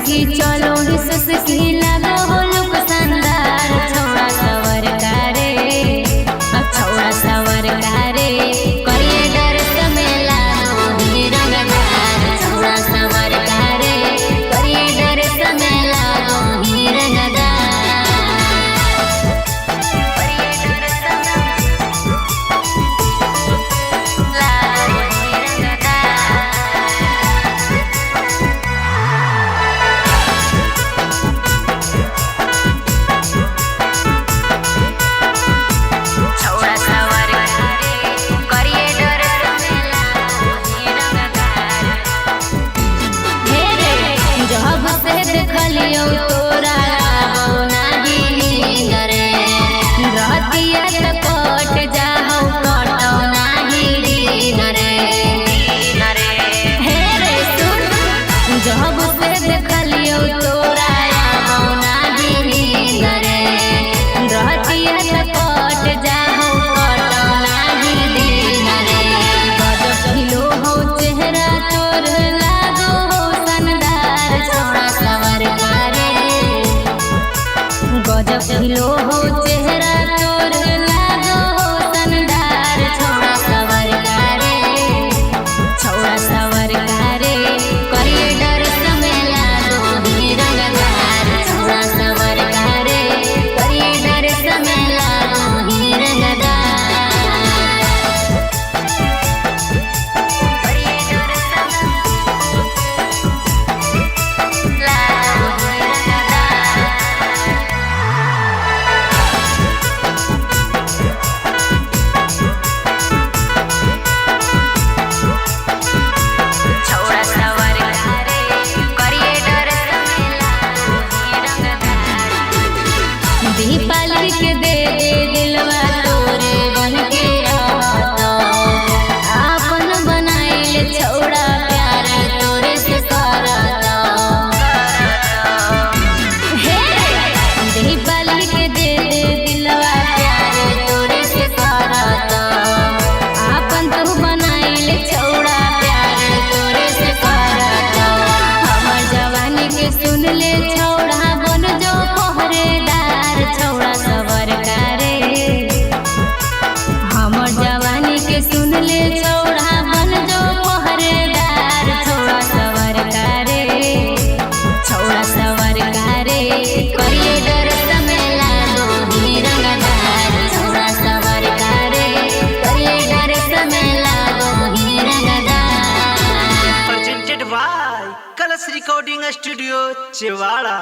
मुस्की चलो ही सुस्की लगो हो लुक शानदार छौड़ा सवर कारे छौड़ा सवर कारे करिए डर समेला ही रंगदार छौड़ा सवर कारे करिए डर समेला ही रंगदार देखलियो तोरा नाही नींद रे रहतिया त कट जाहौ कटौ नाही नींद रे हे रे सुन जब से देखलियो तोरा नाही नींद रे रहतिया त कट जाहौ कटौ नाही नींद रे गजब खिलो हो चेहरा तोर लागो हो शानदार छौड़ा सवर कारे गजब खिलो हो चेहरा तोर लागो हो शानदार छौड़ा सवर कारे छौड़ा सवर कारे करिए डर समेला ही रंगदार छौड़ा सवर कारे करिए डर समेला ही रंगदार दीपाली के दे दे दिलवा तोरे बन के आपन बनाइले छौड़ा प्यार तोरे से करता हे दीपाली के दे दे दिलवा प्यार तोरे से करता आपन तू बनाइले छौड़ा प्यार तोरे से करता हमर जवानी के सुन ले छौड़ा बन जो पहरेदार छौड़ा सवर कारे हमर जवानी के सुन ले छौड़ा बन जो पहरेदार छौड़ा सवर कारे छौड़ा सवर कारे करिए डर समेला ही रंगदार छौड़ा सवर कारे करिए डर समेला ही रंगदार presented by Colors Recording Studio, Chewala।